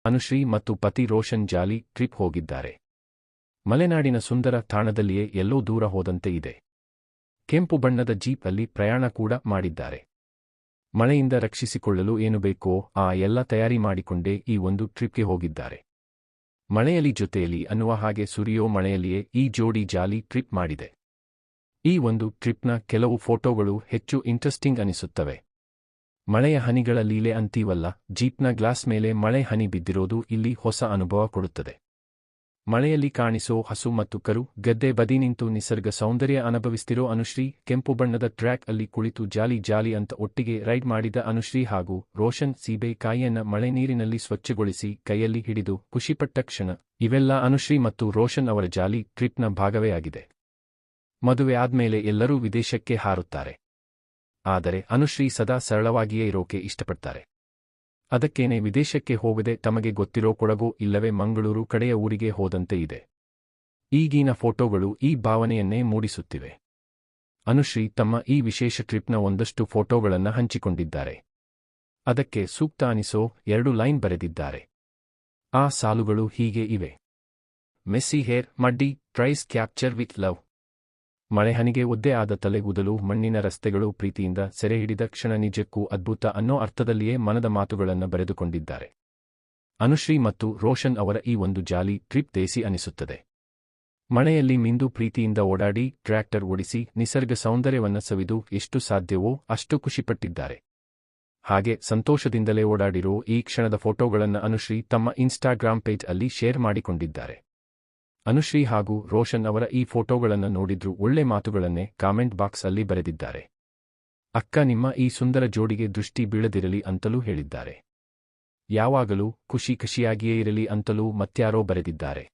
ಅನುಶ್ರೀ ಮತ್ತು ಪತಿ ರೋಷನ್ ಜಾಲಿ ಟ್ರಿಪ್ ಹೋಗಿದ್ದಾರೆ. ಮಲೆನಾಡಿನ ಸುಂದರ ತಾಣದಲ್ಲಿಯೇ ಎಲ್ಲೋ ದೂರ ಹೋದಂತೆ ಇದೆ. ಕೆಂಪು ಬಣ್ಣದ ಜೀಪ್ ಅಲ್ಲಿ ಪ್ರಯಾಣ ಕೂಡ ಮಾಡಿದ್ದಾರೆ. ಮಳೆಯಿಂದ ರಕ್ಷಿಸಿಕೊಳ್ಳಲು ಏನು ಬೇಕೋ ಆ ಎಲ್ಲ ತಯಾರಿ ಮಾಡಿಕೊಂಡೇ ಈ ಒಂದು ಟ್ರಿಪ್ಗೆ ಹೋಗಿದ್ದಾರೆ. ಮಳೆಯಲ್ಲಿ ಜೊತೆಯಲ್ಲಿ ಅನ್ನುವ ಹಾಗೆ ಸುರಿಯೋ ಮಳೆಯಲ್ಲಿಯೇ ಈ ಜೋಡಿ ಜಾಲಿ ಟ್ರಿಪ್ ಮಾಡಿದೆ. ಈ ಒಂದು ಟ್ರಿಪ್ನ ಕೆಲವು ಫೋಟೋಗಳು ಹೆಚ್ಚು ಇಂಟ್ರೆಸ್ಟಿಂಗ್ ಅನಿಸುತ್ತವೆ. ಮಳೆಯ ಹನಿಗಳ ಲೀಲೆ ಅಂತೀವಲ್ಲ, ಜೀಪ್ನ ಗ್ಲಾಸ್ ಮೇಲೆ ಮಳೆ ಹನಿ ಬಿದ್ದಿರೋದು ಇಲ್ಲಿ ಹೊಸ ಅನುಭವ ಕೊಡುತ್ತದೆ. ಮಳೆಯಲ್ಲಿ ಕಾಣಿಸೋ ಹಸು ಮತ್ತು ಕರು ಗದ್ದೆ ಬದಿ ನಿಂತು ನಿಸರ್ಗ ಸೌಂದರ್ಯ ಅನುಭವಿಸ್ತಿರೋ ಅನುಶ್ರೀ, ಕೆಂಪು ಬಣ್ಣದ ಟ್ರ್ಯಾಕ್ ಅಲ್ಲಿ ಕುಳಿತು ಜಾಲಿ ಜಾಲಿ ಅಂತ ಒಟ್ಟಿಗೆ ರೈಡ್ ಮಾಡಿದ ಅನುಶ್ರೀ ಹಾಗೂ ರೋಷನ್ ಸೀಬೆಕಾಯಿಯನ್ನ ಮಳೆ ನೀರಿನಲ್ಲಿ ಸ್ವಚ್ಛಗೊಳಿಸಿ ಕೈಯಲ್ಲಿ ಹಿಡಿದು ಖುಷಿಪಟ್ಟ ಕ್ಷಣ ಇವೆಲ್ಲ ಅನುಶ್ರೀ ಮತ್ತು ರೋಷನ್ ಅವರ ಜಾಲಿ ಟ್ರಿಪ್ನ ಭಾಗವೇ ಆಗಿದೆ. ಮದುವೆ ಆದ್ಮೇಲೆ ಎಲ್ಲರೂ ವಿದೇಶಕ್ಕೆ ಹಾರುತ್ತಾರೆ. ಆದರೆ ಅನುಶ್ರೀ ಸದಾ ಸರಳವಾಗಿಯೇ ಇರೋಕೆ ಇಷ್ಟಪಡ್ತಾರೆ. ಅದಕ್ಕೇನೆ ವಿದೇಶಕ್ಕೆ ಹೋಗದೆ ತಮಗೆ ಗೊತ್ತಿರೋ ಕೊಡಗು ಇಲ್ಲವೇ ಮಂಗಳೂರು ಕಡೆಯ ಊರಿಗೆ ಹೋದಂತೆ ಇದೆ. ಈಗಿನ ಫೋಟೋಗಳು ಈ ಭಾವನೆಯನ್ನೇ ಮೂಡಿಸುತ್ತಿವೆ. ಅನುಶ್ರೀ ತಮ್ಮ ಈ ವಿಶೇಷ ಟ್ರಿಪ್ನ ಒಂದಷ್ಟು ಫೋಟೋಗಳನ್ನು ಹಂಚಿಕೊಂಡಿದ್ದಾರೆ. ಅದಕ್ಕೆ ಸೂಕ್ತ ಅನಿಸೋ 2 ಲೈನ್ ಬರೆದಿದ್ದಾರೆ. ಆ ಸಾಲುಗಳು ಹೀಗೆ ಇವೆ: messy hair muddy tries capture with love. ಮಳೆಹನಿಗೆ ಒದ್ದೆ ಆದ ತಲೆಗೂದಲು, ಮಣ್ಣಿನ ರಸ್ತೆಗಳು, ಪ್ರೀತಿಯಿಂದ ಸೆರೆಹಿಡಿದ ಕ್ಷಣ ನಿಜಕ್ಕೂ ಅದ್ಭುತ ಅನ್ನೋ ಅರ್ಥದಲ್ಲಿಯೇ ಮನದ ಮಾತುಗಳನ್ನು ಬರೆದುಕೊಂಡಿದ್ದಾರೆ. ಅನುಶ್ರೀ ಮತ್ತು ರೋಷನ್ ಅವರ ಈ ಒಂದು ಜಾಲಿ ಟ್ರಿಪ್ ದೇಸಿ ಅನಿಸುತ್ತದೆ. ಮಳೆಯಲ್ಲಿ ಮಿಂದು ಪ್ರೀತಿಯಿಂದ ಓಡಾಡಿ, ಟ್ರ್ಯಾಕ್ಟರ್ ಓಡಿಸಿ, ನಿಸರ್ಗ ಸೌಂದರ್ಯವನ್ನು ಸವಿದು ಎಷ್ಟು ಸಾಧ್ಯವೋ ಅಷ್ಟು ಖುಷಿಪಟ್ಟಿದ್ದಾರೆ. ಹಾಗೆ ಸಂತೋಷದಿಂದಲೇ ಓಡಾಡಿರೋ ಈ ಕ್ಷಣದ ಫೋಟೋಗಳನ್ನು ಅನುಶ್ರೀ ತಮ್ಮ ಇನ್ಸ್ಟಾಗ್ರಾಮ್ ಪೇಜ್ ಅಲ್ಲಿ ಶೇರ್ ಮಾಡಿಕೊಂಡಿದ್ದಾರೆ. ಅನುಶ್ರೀ ಹಾಗೂ ರೋಷನ್ ಅವರ ಈ ಫೋಟೋಗಳನ್ನು ನೋಡಿದ್ರು ಒಳ್ಳೆ ಮಾತುಗಳನ್ನೇ ಕಾಮೆಂಟ್ ಬಾಕ್ಸ್ ಅಲ್ಲಿ ಬರೆದಿದ್ದಾರೆ. ಅಕ್ಕ, ನಿಮ್ಮ ಈ ಸುಂದರ ಜೋಡಿಗೆ ದೃಷ್ಟಿ ಬೀಳದಿರಲಿ ಅಂತಲೂ ಹೇಳಿದ್ದಾರೆ. ಯಾವಾಗಲೂ ಖುಷಿಯಾಗಿಯೇ ಇರಲಿ ಅಂತಲೂ ಮತ್ಯಾರೋ ಬರೆದಿದ್ದಾರೆ.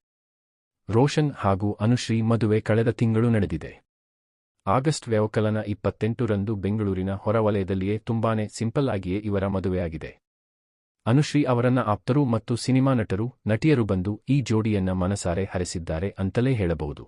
ರೋಷನ್ ಹಾಗೂ ಅನುಶ್ರೀ ಮದುವೆ ಕಳೆದ ತಿಂಗಳು ನಡೆದಿದೆ. ಆಗಸ್ಟ್ ವ್ಯವಕಲನ 28ರಂದು ಬೆಂಗಳೂರಿನ ಹೊರವಲಯದಲ್ಲಿಯೇ ತುಂಬಾನೇ ಸಿಂಪಲ್ ಆಗಿಯೇ ಇವರ ಮದುವೆಯಾಗಿದೆ. ಅನುಶ್ರೀ ಅವರನ್ನ ಆಪ್ತರು ಮತ್ತು ಸಿನಿಮಾ ನಟರು, ನಟಿಯರು ಬಂದು ಈ ಜೋಡಿಯನ್ನ ಮನಸಾರೆ ಹರಸಿದ್ದಾರೆ ಅಂತಲೇ ಹೇಳಬಹುದು.